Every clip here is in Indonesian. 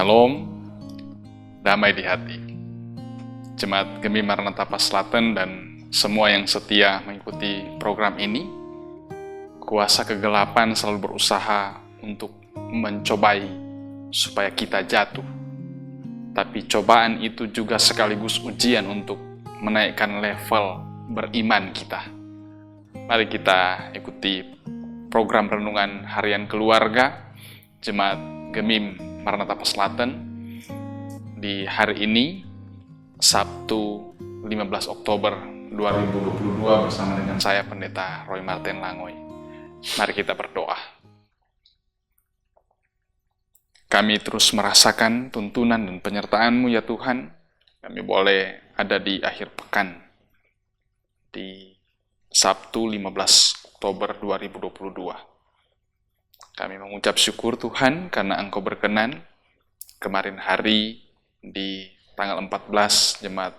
Shalom, damai di hati. Jemaat Gemi Maranatha Paslaten dan semua yang setia mengikuti program ini, kuasa kegelapan selalu berusaha untuk mencobai supaya kita jatuh. Tapi cobaan itu juga sekaligus ujian untuk menaikkan level beriman kita. Mari kita ikuti program renungan harian keluarga Jemaat Gemi Maranatha Paslaten di hari ini, Sabtu 15 Oktober 2022 bersama dengan saya Pendeta Roy Martin Langoy. Mari kita berdoa. Kami terus merasakan tuntunan dan penyertaan-Mu ya Tuhan. Kami boleh ada di akhir pekan di Sabtu 15 Oktober 2022. Kami mengucap syukur Tuhan karena Engkau berkenan. Kemarin hari di tanggal 14 Jemaat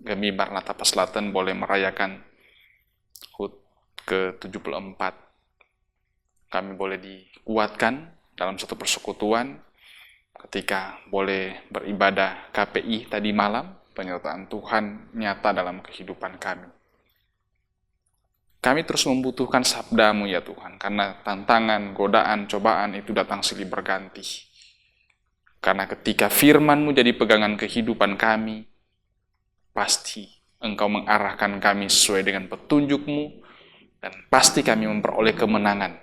Gemi Maranatha Paslaten boleh merayakan HUT ke-74. Kami boleh dikuatkan dalam satu persekutuan ketika boleh beribadah KPI tadi malam. Penyertaan Tuhan nyata dalam kehidupan kami. Kami terus membutuhkan sabda-Mu ya Tuhan, karena tantangan, godaan, cobaan itu datang silih berganti. Karena ketika firman-Mu jadi pegangan kehidupan kami, pasti Engkau mengarahkan kami sesuai dengan petunjuk-Mu, dan pasti kami memperoleh kemenangan,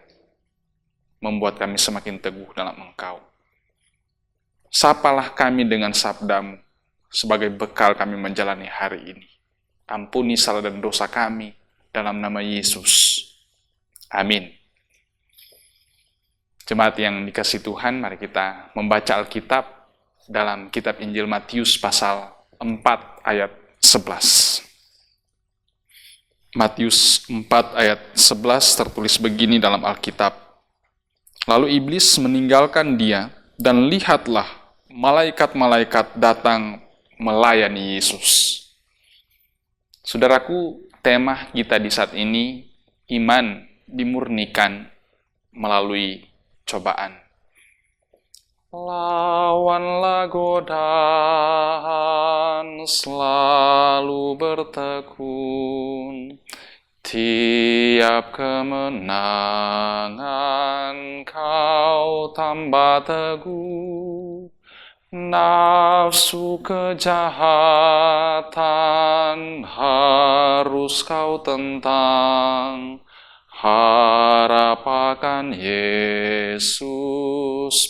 membuat kami semakin teguh dalam Engkau. Sapalah kami dengan sabda-Mu, sebagai bekal kami menjalani hari ini. Ampuni salah dan dosa kami, dalam nama Yesus. Amin. Jemaat yang dikasihi Tuhan, mari kita membaca Alkitab dalam kitab Injil Matius pasal 4 ayat 11. Matius 4 ayat 11 tertulis begini dalam Alkitab. Lalu iblis meninggalkan dia, dan lihatlah malaikat-malaikat datang melayani Yesus. Saudaraku, tema kita di saat ini, iman dimurnikan melalui cobaan. Lawanlah godaan, selalu bertekun. Tiap kemenangan kau tambah teguh. Nafsu kejahatan harus kau tentang. Harap akan Yesus,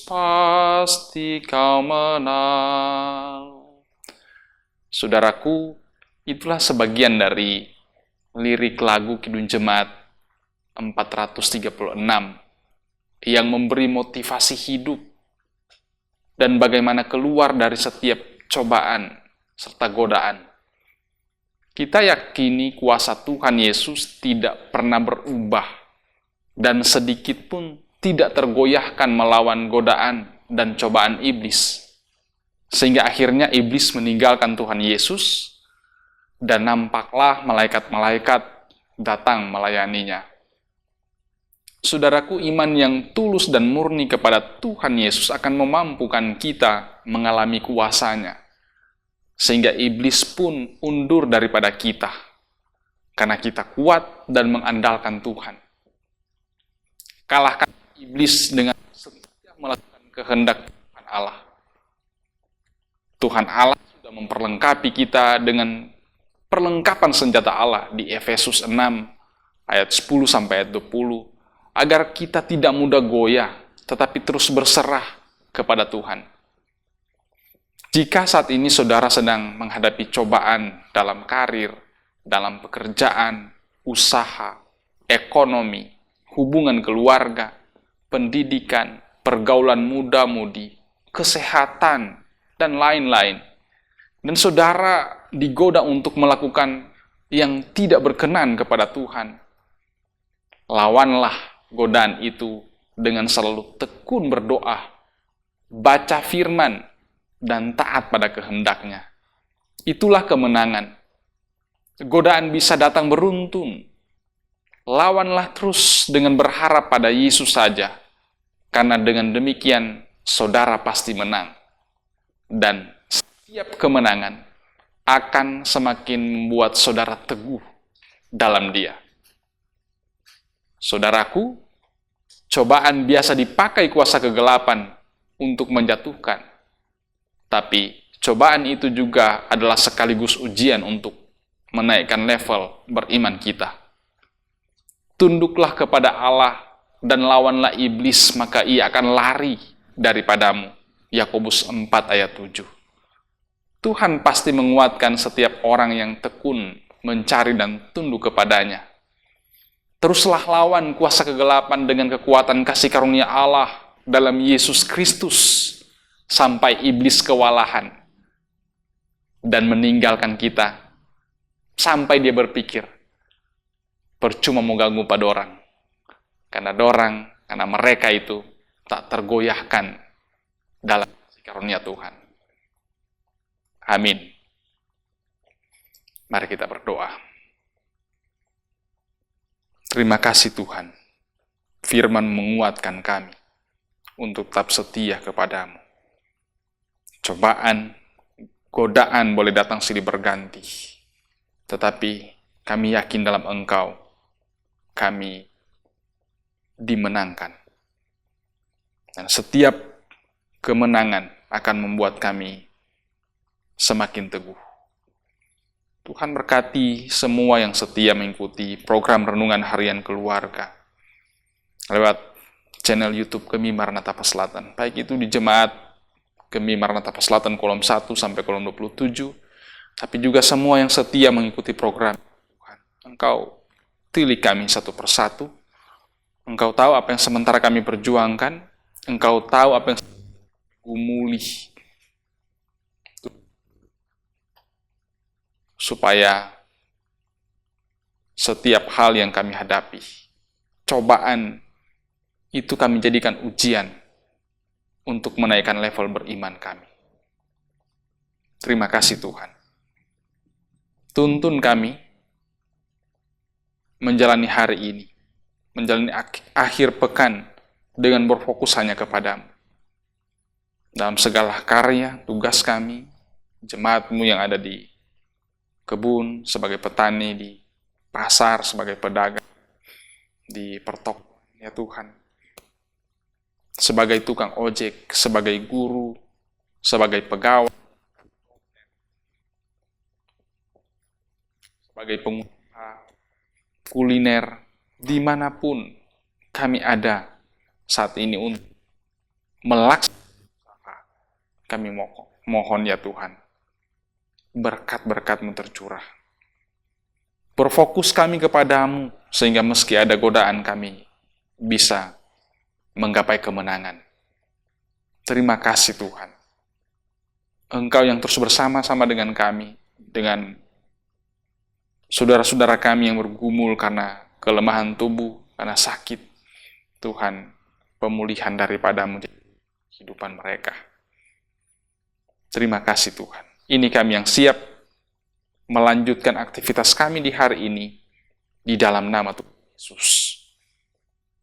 pasti kau menang. Saudaraku, itulah sebagian dari lirik lagu Kidung Jemaat 436 yang memberi motivasi hidup dan bagaimana keluar dari setiap cobaan serta godaan. Kita yakini kuasa Tuhan Yesus tidak pernah berubah dan sedikit pun tidak tergoyahkan melawan godaan dan cobaan iblis. Sehingga akhirnya iblis meninggalkan Tuhan Yesus dan nampaklah malaikat-malaikat datang melayaninya. Saudaraku, iman yang tulus dan murni kepada Tuhan Yesus akan memampukan kita mengalami kuasanya. Sehingga iblis pun undur daripada kita. Karena kita kuat dan mengandalkan Tuhan. Kalahkan iblis dengan setia melakukan kehendak Tuhan Allah. Tuhan Allah sudah memperlengkapi kita dengan perlengkapan senjata Allah di Efesus 6 ayat 10 sampai ayat 20. Agar kita tidak mudah goyah, tetapi terus berserah kepada Tuhan. Jika saat ini saudara sedang menghadapi cobaan dalam karir, dalam pekerjaan, usaha, ekonomi, hubungan keluarga, pendidikan, pergaulan muda-mudi, kesehatan, dan lain-lain, dan saudara digoda untuk melakukan yang tidak berkenan kepada Tuhan, lawanlah godaan itu dengan selalu tekun berdoa, baca firman, dan taat pada kehendaknya. Itulah kemenangan. Godaan bisa datang beruntun. Lawanlah terus dengan berharap pada Yesus saja, karena dengan demikian saudara pasti menang. Dan setiap kemenangan akan semakin membuat saudara teguh dalam Dia. Saudaraku, cobaan biasa dipakai kuasa kegelapan untuk menjatuhkan. Tapi cobaan itu juga adalah sekaligus ujian untuk menaikkan level beriman kita. Tunduklah kepada Allah dan lawanlah iblis, maka ia akan lari daripadamu. Yakobus 4 ayat 7. Tuhan pasti menguatkan setiap orang yang tekun mencari dan tunduk kepadanya. Teruslah lawan kuasa kegelapan dengan kekuatan kasih karunia Allah dalam Yesus Kristus sampai iblis kewalahan dan meninggalkan kita, sampai dia berpikir, percuma mau ganggu pada orang. Karena mereka itu tak tergoyahkan dalam kasih karunia Tuhan. Amin. Mari kita berdoa. Terima kasih Tuhan, firman menguatkan kami untuk tetap setia kepadamu. Cobaan, godaan boleh datang silih berganti, tetapi kami yakin dalam Engkau, kami dimenangkan. Dan setiap kemenangan akan membuat kami semakin teguh. Tuhan berkati semua yang setia mengikuti program Renungan Harian Keluarga lewat channel YouTube Gemi Maranatha Selatan, baik itu di Jemaat Gemi Maranatha Selatan kolom 1 sampai kolom 27, tapi juga semua yang setia mengikuti program. Tuhan, Engkau pilih kami satu persatu. Engkau tahu apa yang sementara kami perjuangkan. Engkau tahu apa yang gumuli, supaya setiap hal yang kami hadapi, cobaan itu kami jadikan ujian untuk menaikkan level beriman kami. Terima kasih Tuhan. Tuntun kami menjalani hari ini, menjalani akhir pekan dengan berfokus hanya kepadamu. Dalam segala karya, tugas kami, jemaat-Mu yang ada di kebun, sebagai petani, di pasar, sebagai pedagang, di pertokoan, ya Tuhan. Sebagai tukang ojek, sebagai guru, sebagai pegawai, sebagai pengusaha kuliner, dimanapun kami ada saat ini untuk melaksanakan, kami mohon ya Tuhan, berkat-berkat-Mu tercurah. Berfokus kami kepadamu, sehingga meski ada godaan kami bisa menggapai kemenangan. Terima kasih Tuhan. Engkau yang terus bersama-sama dengan kami, dengan saudara-saudara kami yang bergumul karena kelemahan tubuh, karena sakit. Tuhan, pemulihan daripada-Mu kehidupan mereka. Terima kasih Tuhan. Ini kami yang siap melanjutkan aktivitas kami di hari ini di dalam nama Tuhan Yesus.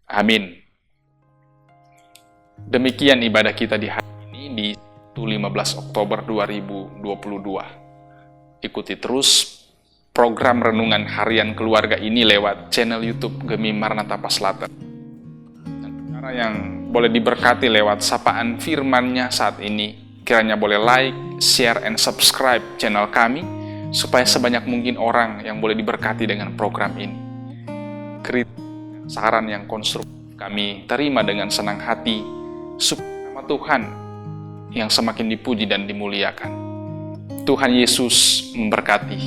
Amin. Demikian ibadah kita di hari ini di 15 Oktober 2022. Ikuti terus program Renungan Harian Keluarga ini lewat channel YouTube Gemi Maranatha Selatan. Dan saudara yang boleh diberkati lewat sapaan firman-Nya saat ini, kiranya boleh like, share, and subscribe channel kami, supaya sebanyak mungkin orang yang boleh diberkati dengan program ini. Kritik, saran yang konstruktif kami terima dengan senang hati, supaya nama Tuhan yang semakin dipuji dan dimuliakan. Tuhan Yesus memberkati.